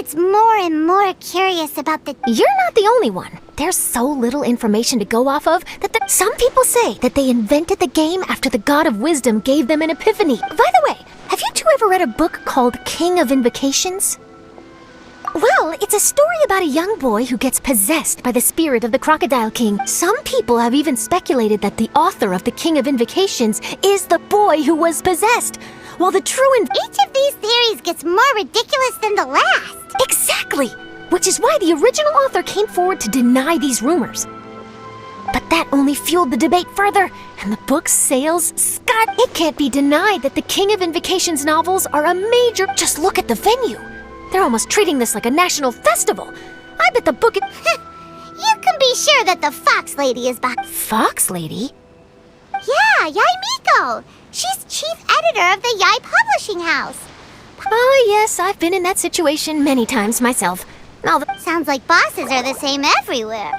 gets more and more curious about the... You're not the only one. There's so little information to go off of that some people say that they invented the game after the God of Wisdom gave them an epiphany. By the way, have you two ever read a book called King of Invocations? Well, it's a story about a young boy who gets possessed by the spirit of the Crocodile King. Some people have even speculated that the author of the King of Invocations is the boy who was possessed, while the true Each of these theories gets more ridiculous than the last. Exactly! Which is why the original author came forward to deny these rumors. But that only fueled the debate further, and the book's sales sky. It can't be denied that the King of Invocations novels are a major... Just look at the venue. They're almost treating this like a national festival. I bet the book... You can be sure that the Fox Lady is back. Fox Lady? Yeah, Yai Miko. She's chief editor of the Yai Publishing House. Oh yes, I've been in that situation many times myself. Sounds like bosses are the same everywhere.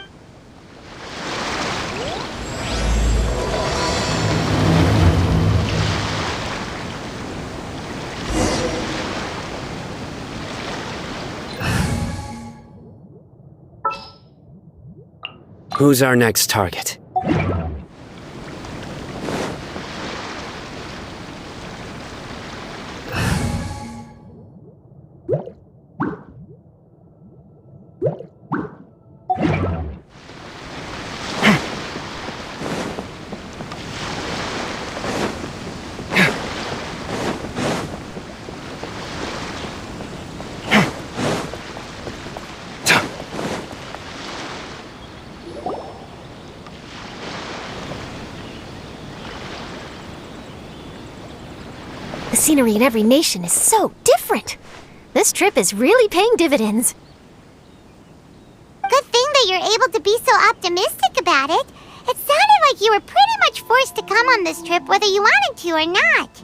Who's our next target? The scenery in every nation is so different. This trip is really paying dividends. Good thing that you're able to be so optimistic about it. It sounded like you were pretty much forced to come on this trip whether you wanted to or not.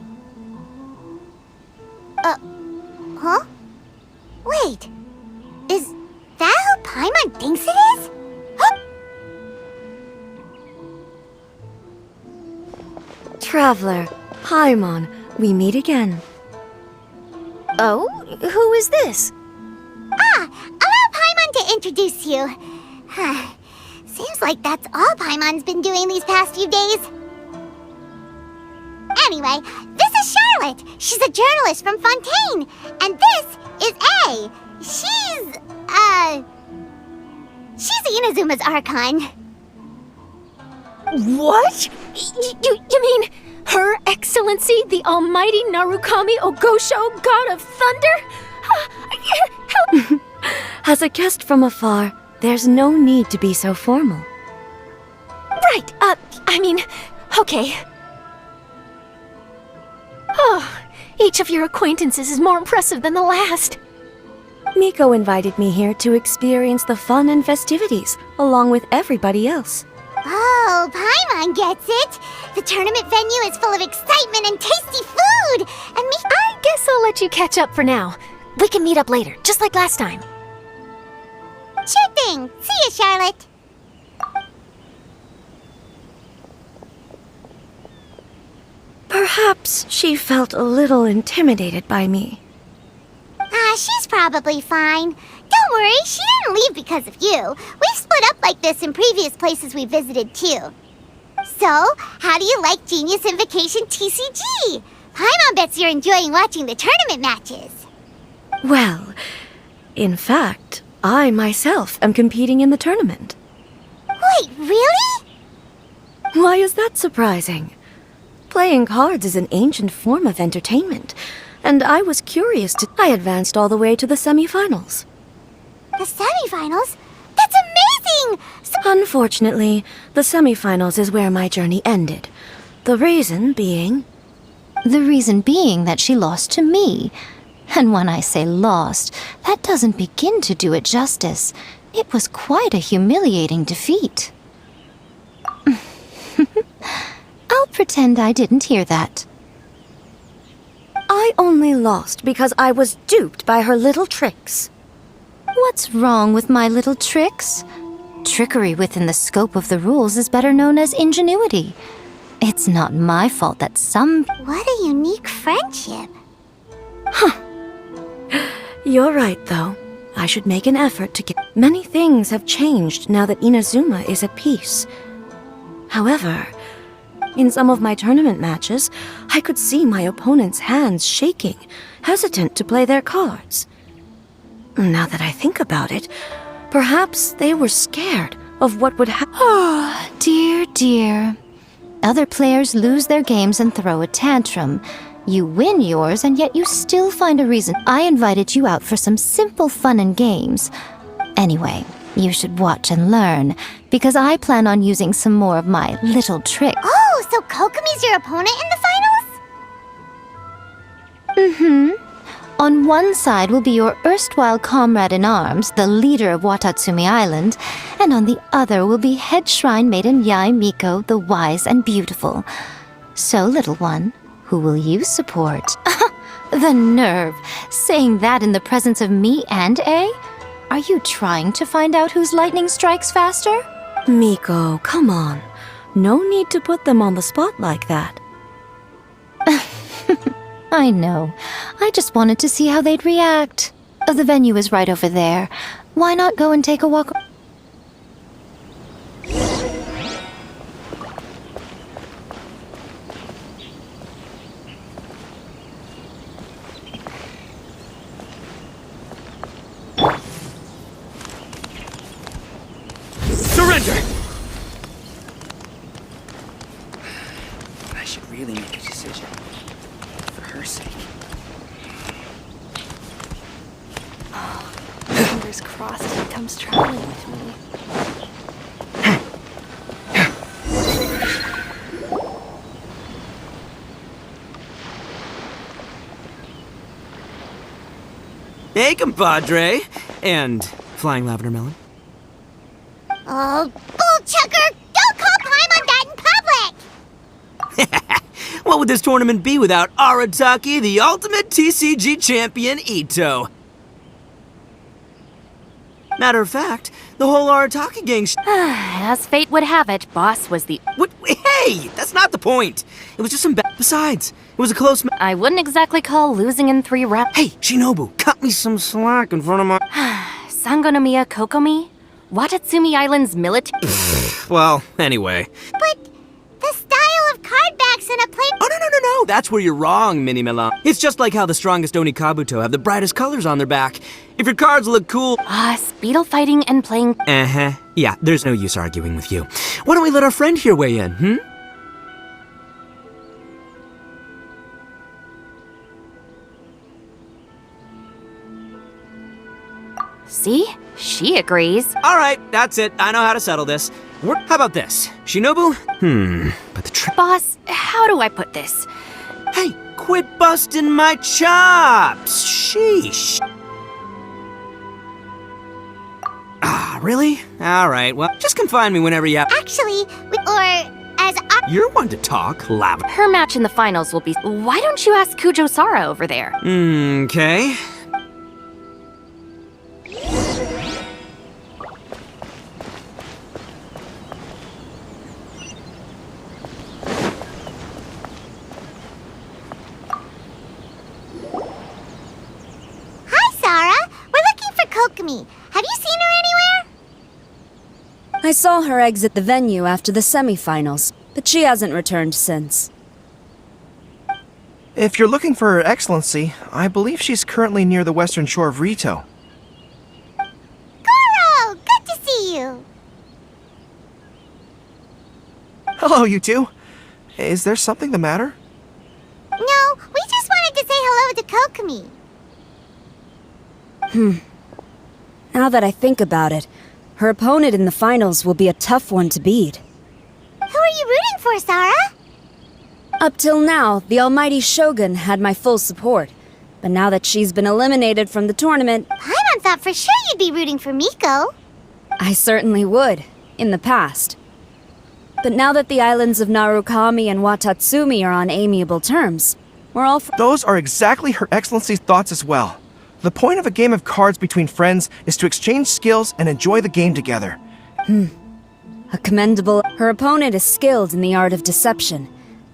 Huh? Wait. Is that who Paimon thinks it is? Huh? Traveler, Paimon, we meet again. Oh? Who is this? Allow Paimon to introduce you. Seems like that's all Paimon's been doing these past few days. Anyway, this is Charlotte. She's a journalist from Fontaine. And this is A. She's Inazuma's Archon. What? You mean Her Excellency, the Almighty Narukami Ogosho, God of Thunder? As a guest from afar, there's no need to be so formal. Right, okay. Oh, each of your acquaintances is more impressive than the last. Miko invited me here to experience the fun and festivities, along with everybody else. Oh, Paimon gets it. The tournament venue is full of excitement and tasty food. And I guess I'll let you catch up for now. We can meet up later, just like last time. Sure thing. See you, Charlotte. Perhaps she felt a little intimidated by me. She's probably fine. Don't worry, she didn't leave because of you. We've split up like this in previous places we visited, too. So, how do you like Genius Invocation TCG? Paimon bets you're enjoying watching the tournament matches. Well, in fact, I myself am competing in the tournament. Wait, really? Why is that surprising? Playing cards is an ancient form of entertainment, and I was curious I advanced all the way to the semifinals. The semifinals? That's amazing! Unfortunately, the semifinals is where my journey ended. The reason being... The reason being that she lost to me. And when I say lost, that doesn't begin to do it justice. It was quite a humiliating defeat. I'll pretend I didn't hear that. I only lost because I was duped by her little tricks. What's wrong with my little tricks? Trickery within the scope of the rules is better known as ingenuity. It's not my fault that some... What a unique friendship. You're right, though. I should make an effort to get... Many things have changed now that Inazuma is at peace. However, in some of my tournament matches, I could see my opponent's hands shaking, hesitant to play their cards. Now that I think about it, perhaps they were scared of what would happen. Oh, dear, dear. Other players lose their games and throw a tantrum. You win yours, and yet you still find a reason. I invited you out for some simple fun and games. Anyway, you should watch and learn, because I plan on using some more of my little tricks. Oh, so Kokomi's your opponent in the finals? Mm-hmm. On one side will be your erstwhile comrade-in-arms, the leader of Watatsumi Island, and on the other will be head shrine maiden Yae Miko, the wise and beautiful. So, little one, who will you support? The nerve! Saying that in the presence of me and A? Are you trying to find out whose lightning strikes faster? Miko, come on. No need to put them on the spot like that. I know. I just wanted to see how they'd react. The venue is right over there. Why not go and take a walk? Surrender! I should really make a decision. For her sake. Fingers crossed he comes traveling with me. Hey, compadre! And flying lavender melon. Oh, bullchucker! Don't call time on that in public! What would this tournament be without Arataki, the ultimate TCG champion, Ito? Matter of fact, the whole Arataki gang As fate would have it, Boss was the... What? Hey! That's not the point! It was just some Besides, it was a close I wouldn't exactly call losing in 3 rounds. Hey, Shinobu, cut me some slack in front of my... Sangonomiya Kokomi? Watatsumi Island's military... Well, anyway. But the style of card backs in a play... Oh, no. That's where you're wrong, Mini Milan. It's just like how the strongest Oni Kabuto have the brightest colors on their back. If your cards look cool... Speedle fighting and playing... Uh-huh. Yeah, there's no use arguing with you. Why don't we let our friend here weigh in, See? She agrees. All right, that's it. I know how to settle this. How about this? Shinobu? But the Boss, how do I put this? Hey, quit busting my chops! Sheesh. Really? All right, well, just confine me whenever you have... Actually, as our... You're one to talk, Lavender. Her match in the finals will be... Why don't you ask Kujo Sara over there? Okay. Hi, Sarah. We're looking for Kokomi. Have you seen her anywhere? I saw her exit the venue after the semifinals, but she hasn't returned since. If you're looking for Her Excellency, I believe she's currently near the western shore of Rito. Goro! Good to see you. Hello, you two. Is there something the matter? No, we just wanted to say hello to Kokomi. Now that I think about it, her opponent in the finals will be a tough one to beat. Who are you rooting for, Sarah? Up till now, the almighty Shogun had my full support. But now that she's been eliminated from the tournament, Paimon thought for sure you'd be rooting for Miko. I certainly would, in the past. But now that the islands of Narukami and Watatsumi are on amiable terms, we're all Those are exactly Her Excellency's thoughts as well. The point of a game of cards between friends is to exchange skills and enjoy the game together. a commendable... Her opponent is skilled in the art of deception.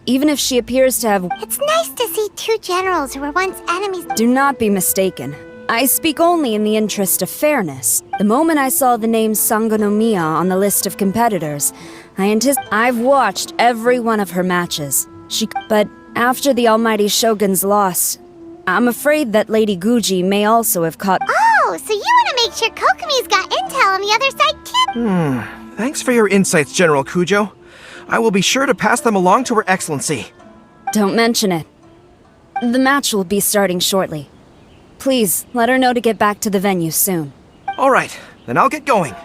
Even if she appears to have... It's nice to see two generals who were once enemies. Do not be mistaken. I speak only in the interest of fairness. The moment I saw the name Sangonomiya on the list of competitors, I've watched every one of her matches. But after the Almighty Shogun's loss, I'm afraid that Lady Guji may also have caught— Oh, so you want to make sure Kokomi's got intel on the other side too? Thanks for your insights, General Kujo. I will be sure to pass them along to Her Excellency. Don't mention it. The match will be starting shortly. Please, let her know to get back to the venue soon. All right, then I'll get going.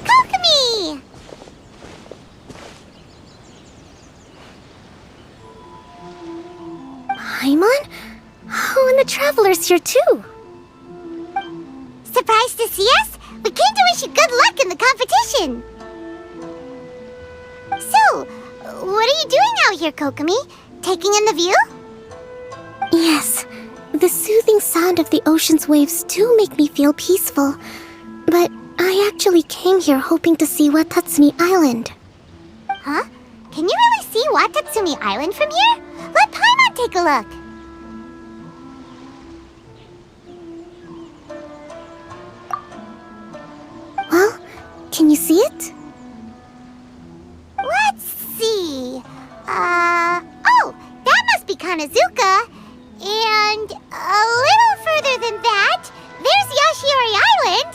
Kokomi! Paimon? Oh, and the Traveler's here too. Surprised to see us? We came to wish you good luck in the competition. So, what are you doing out here, Kokomi? Taking in the view? Yes, the soothing sound of the ocean's waves do make me feel peaceful. But I actually came here hoping to see Watatsumi Island. Huh? Can you really see Watatsumi Island from here? Let Paimon take a look. Well, can you see it? Let's see. Oh, that must be Kanazuka. And a little further than that, there's Yashiori Island.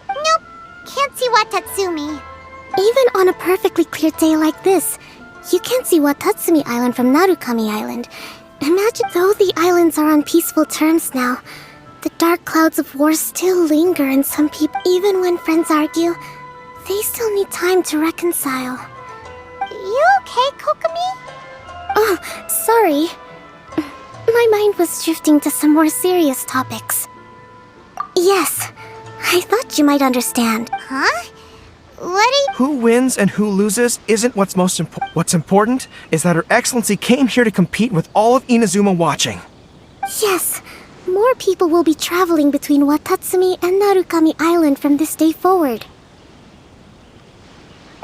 Nope, can't see Watatsumi. Even on a perfectly clear day like this, you can't see Watatsumi Island from Narukami Island. Imagine though the islands are on peaceful terms now. The dark clouds of war still linger, and some people, even when friends argue, they still need time to reconcile. You okay, Kokomi? Oh, sorry. My mind was drifting to some more serious topics. Yes, I thought you might understand. Huh? What are you— Who wins and who loses isn't what's most important. What's important is that Her Excellency came here to compete with all of Inazuma watching. Yes, more people will be traveling between Watatsumi and Narukami Island from this day forward.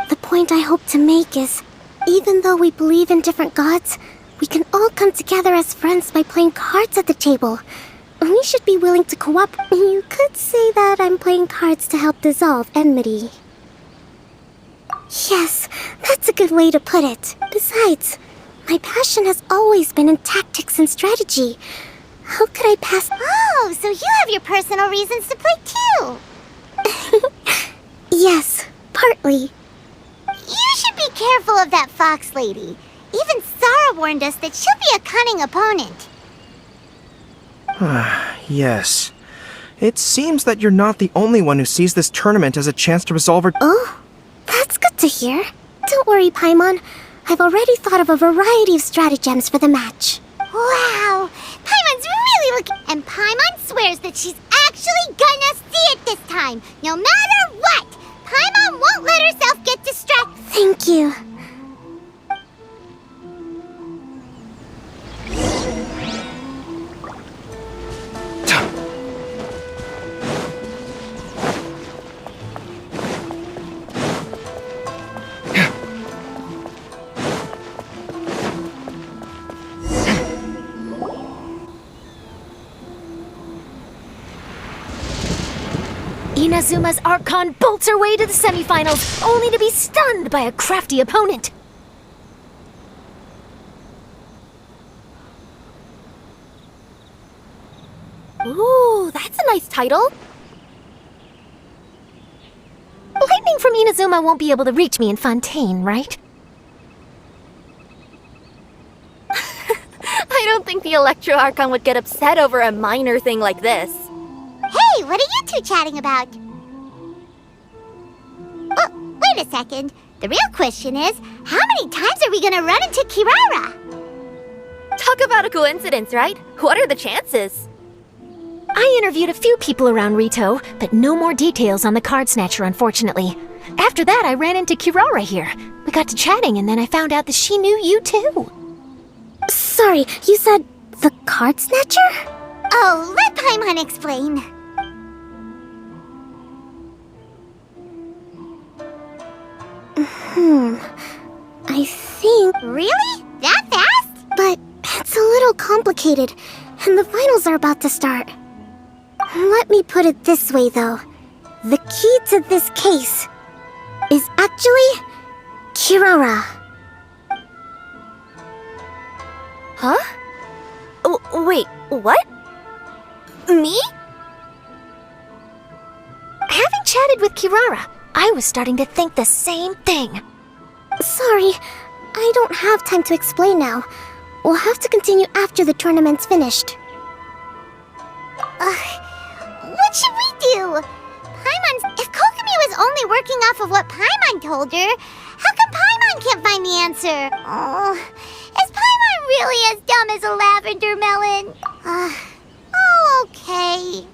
The point I hope to make is, even though we believe in different gods, we can all come together as friends by playing cards at the table. We should be willing to cooperate. You could say that I'm playing cards to help dissolve enmity. Yes, that's a good way to put it. Besides, my passion has always been in tactics and strategy. How could I pass— Oh, so you have your personal reasons to play too. Yes, partly. You should be careful of that fox lady. Even Sarah warned us that she'll be a cunning opponent. Yes. It seems that you're not the only one who sees this tournament as a chance to resolve her— Oh, that's good to hear. Don't worry, Paimon. I've already thought of a variety of stratagems for the match. Wow, Paimon's really looking— And Paimon swears that she's actually gonna see it this time, no matter what. Paimon won't let herself get distracted. Thank you. Inazuma's Archon bolts her way to the semifinals, only to be stunned by a crafty opponent. Ooh, that's a nice title. Lightning from Inazuma won't be able to reach me in Fontaine, right? I don't think the Electro Archon would get upset over a minor thing like this. Hey, what are you two chatting about? Oh, wait a second. The real question is, how many times are we gonna run into Kirara? Talk about a coincidence, right? What are the chances? I interviewed a few people around Rito, but no more details on the card snatcher, unfortunately. After that, I ran into Kirara here. We got to chatting, and then I found out that she knew you too. Sorry, you said the card snatcher? Oh, let Paimon explain. I think... Really? That fast? But it's a little complicated, and the finals are about to start. Let me put it this way, though. The key to this case is actually Kirara. Huh? Oh, wait, what? Me? Having chatted with Kirara, I was starting to think the same thing. Sorry, I don't have time to explain now. We'll have to continue after the tournament's finished. What should we do? If Kokomi was only working off of what Paimon told her, how come Paimon can't find the answer? Oh, is Paimon really as dumb as a lavender melon? Okay.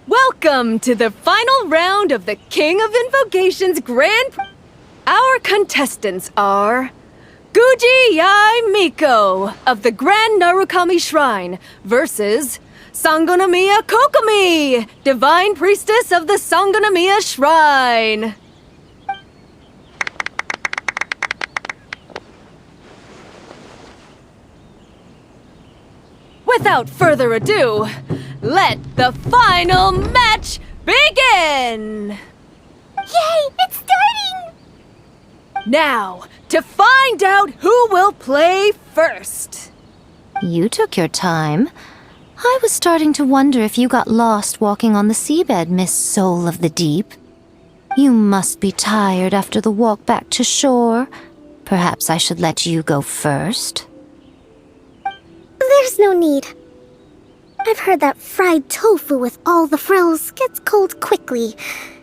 Welcome to the final round of the King of Invocations Grand Prix. Our contestants are Guji Yai Miko of the Grand Narukami Shrine versus Sangonomiya Kokomi, Divine Priestess of the Sangonomiya Shrine. Without further ado, let the final match begin! Yay, it's starting! Now, to find out who will play first. You took your time. I was starting to wonder if you got lost walking on the seabed, Miss Soul of the Deep. You must be tired after the walk back to shore. Perhaps I should let you go first. There's no need. I've heard that fried tofu with all the frills gets cold quickly.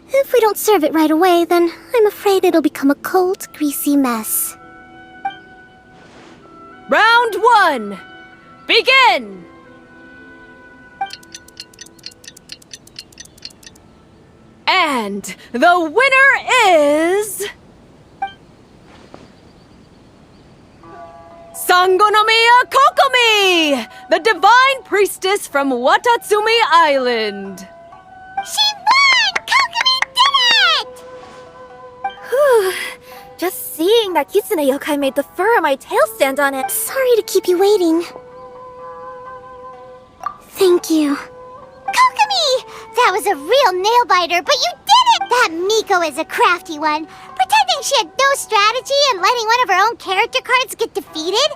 If we don't serve it right away, then I'm afraid it'll become a cold, greasy mess. Round 1, begin! And the winner is... Sangonomiya Kokomi, the Divine Priestess from Watatsumi Island. She won! Kokomi did it! Just seeing that Kitsune yokai made the fur on my tail stand on it. Sorry to keep you waiting. Thank you. Kokomi! That was a real nail-biter, but you did it! That Miko is a crafty one. Pretending she had no strategy and letting one of her own character cards get defeated.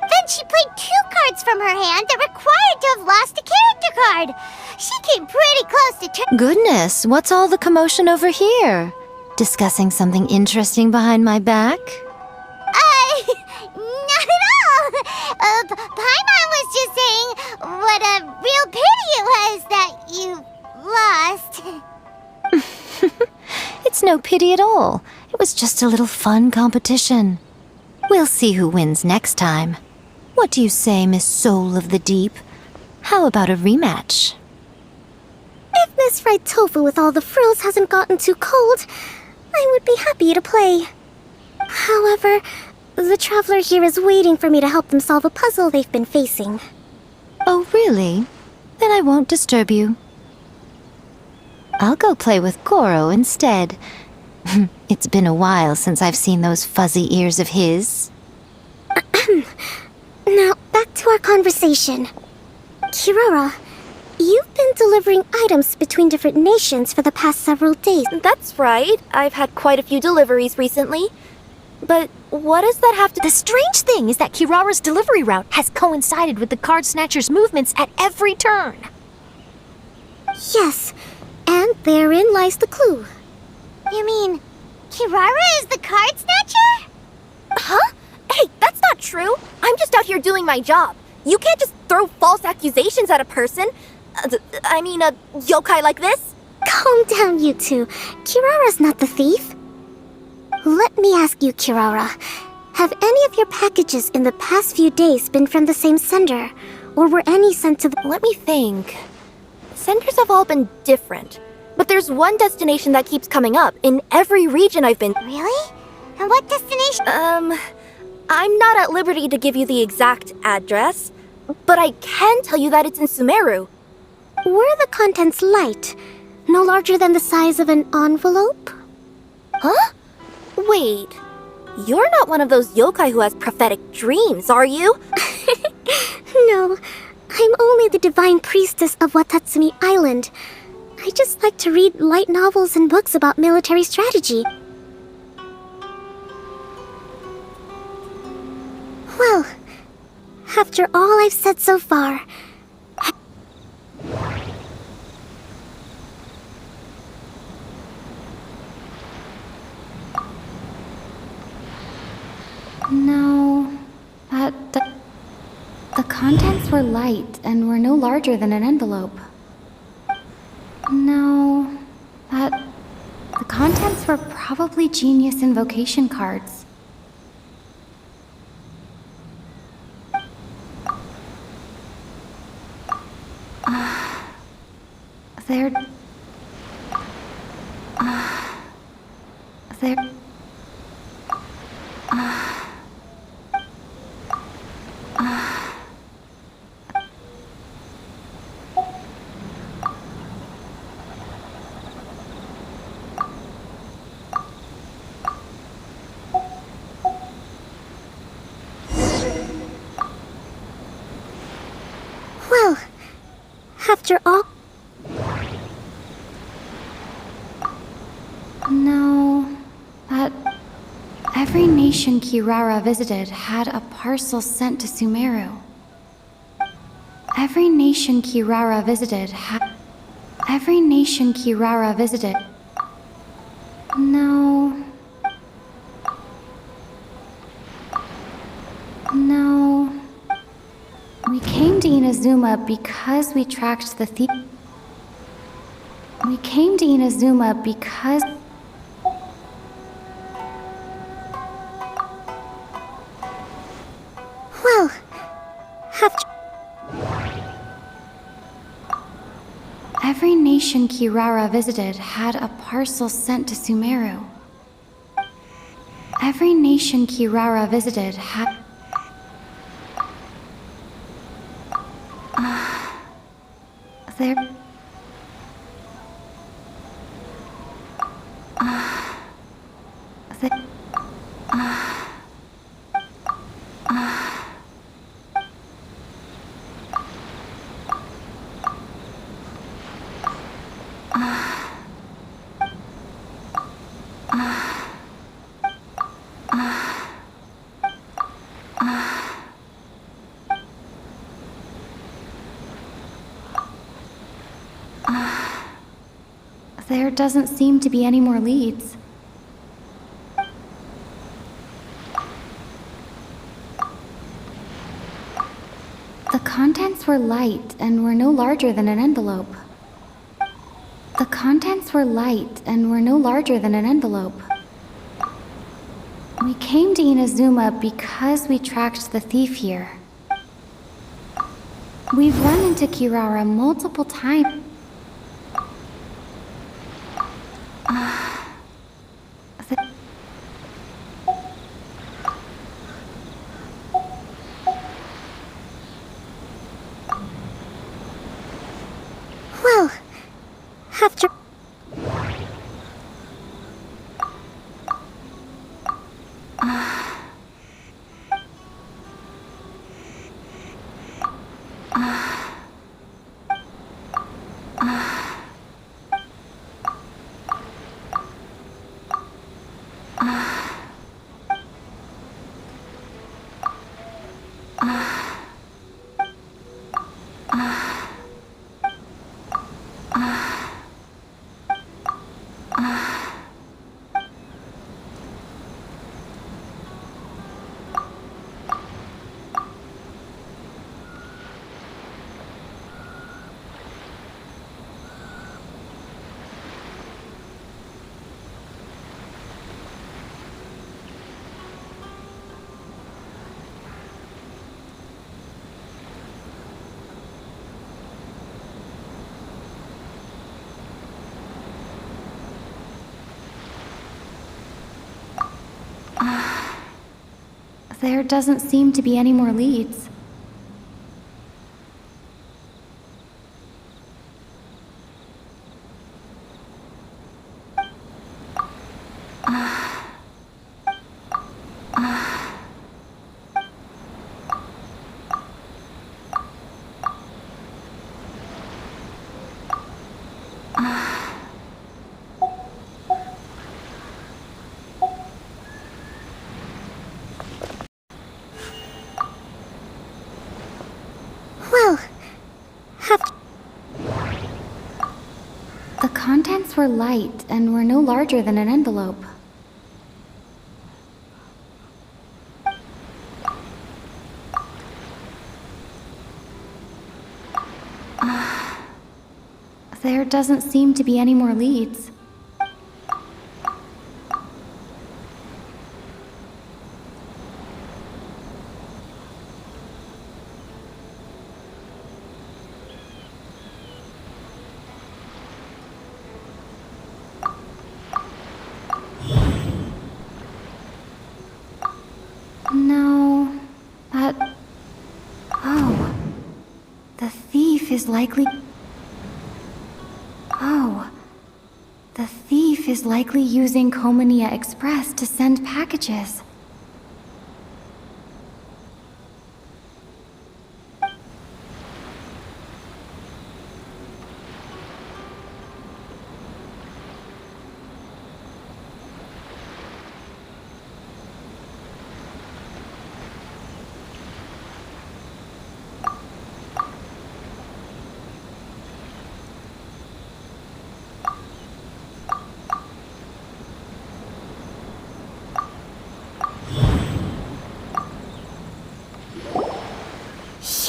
Then she played 2 cards from her hand that required to have lost a character card. She came pretty close to Goodness, what's all the commotion over here? Discussing something interesting behind my back? not at all. Paimon was just saying what a real pity it was that you lost. It's no pity at all. It was just a little fun competition. We'll see who wins next time. What do you say, Miss Soul of the Deep? How about a rematch? If Miss Fried Tofu with all the frills hasn't gotten too cold, I would be happy to play. However, the traveler here is waiting for me to help them solve a puzzle they've been facing. Oh, really? Then I won't disturb you. I'll go play with Goro instead. It's been a while since I've seen those fuzzy ears of his. Now, back to our conversation. Kirara, you've been delivering items between different nations for the past several days. That's right. I've had quite a few deliveries recently. But what does that have to... The strange thing is that Kirara's delivery route has coincided with the card snatcher's movements at every turn. Yes, and therein lies the clue. You mean, Kirara is the card snatcher? Huh? Hey, that's not true. I'm just out here doing my job. You can't just throw false accusations at a person. I mean, a yokai like this. Calm down, you two. Kirara's not the thief. Let me ask you, Kirara. Have any of your packages in the past few days been from the same sender? Or were any sent to the... Let me think. Senders have all been different. But there's one destination that keeps coming up in every region I've been. Really? And what destination? I'm not at liberty to give you the exact address, but I can tell you that it's in Sumeru. Were the contents light? No larger than the size of an envelope? Huh? Wait. You're not one of those yokai who has prophetic dreams, are you? No, I'm only the divine priestess of Watatsumi Island. I just like to read light novels and books about military strategy. Well, after all I've said so far... No, the contents were light and were no larger than an envelope. No, the contents were probably genius invocation cards. They're... Well, after all... No, but every nation Kirara visited had a parcel sent to Sumeru. Every nation Kirara visited had... Every nation Kirara visited... No... No... We came to Inazuma because we tracked the thief... We came to Inazuma because... Well, after... Every nation Kirara visited had a parcel sent to Sumeru. Every nation Kirara visited had... There... There doesn't seem to be any more leads. The contents were light and were no larger than an envelope. The contents were light and were no larger than an envelope. We came to Inazuma because we tracked the thief here. We've run into Kirara multiple times. Well, after... There doesn't seem to be any more leads. Well, The contents were light and were no larger than an envelope. There doesn't seem to be any more leads. No, but... Oh. The thief is likely... Oh. The thief is likely using Komania Express to send packages.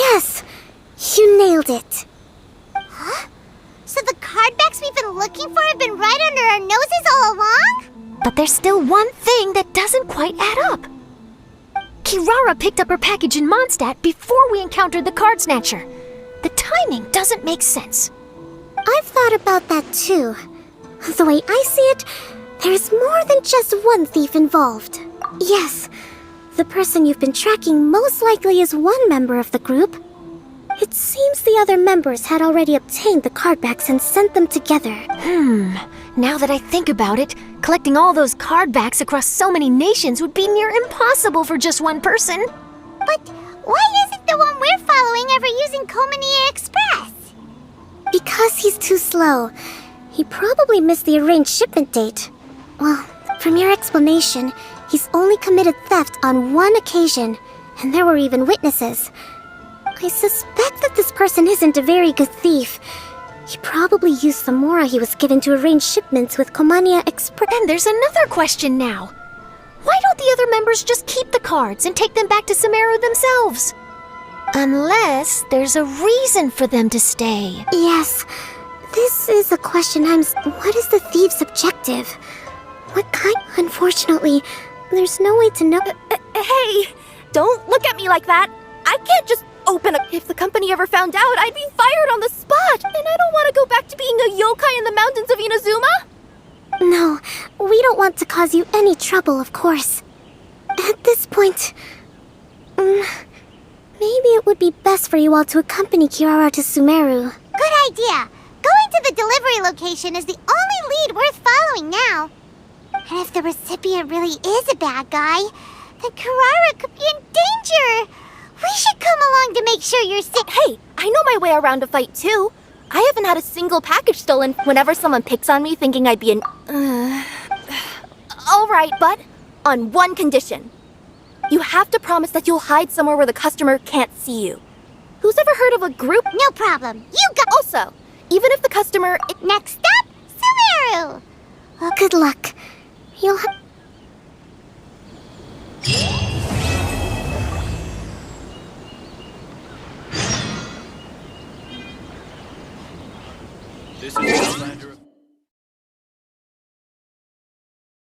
yes! You nailed it. Huh? So the card backs we've been looking for have been right under our noses all along? But there's still one thing that doesn't quite add up. Kirara picked up her package in Mondstadt before we encountered the card snatcher. The timing doesn't make sense. I've thought about that too. The way I see it, there's more than just one thief involved. Yes, the person you've been tracking most likely is one member of the group. It seems the other members had already obtained the cardbacks and sent them together. Now that I think about it, collecting all those card backs across so many nations would be near impossible for just one person. But why isn't the one we're following ever using Komania Express? Because he's too slow. He probably missed the arranged shipment date. Well, from your explanation, he's only committed theft on one occasion, and there were even witnesses. I suspect that this person isn't a very good thief. He probably used the mora he was given to arrange shipments with Komania Express. And there's another question now. Why don't the other members just keep the cards and take them back to Sumeru themselves? Unless there's a reason for them to stay. Yes, this is a question What is the thief's objective? What kind? Unfortunately, there's no way to know. Hey, don't look at me like that. I can't just open a... If the company ever found out, I'd be fired on the spot. And I don't want to go back to being a yokai in the mountains of Inazuma. No, we don't want to cause you any trouble, of course. At this point, maybe it would be best for you all to accompany Kirara to Sumeru. Good idea. Going to the delivery location is the only lead worth following now. And if the recipient really is a bad guy, then Kirara could be in danger. We should come along to make sure you're safe. Hey, I know my way around a fight too. I haven't had a single package stolen whenever someone picks on me thinking I'd be an... Alright, but on one condition. You have to promise that you'll hide somewhere where the customer can't see you. Who's ever heard of a group? No problem. You got... Also, even if the customer... Next up, Sumeru. Well, good luck. You'll have...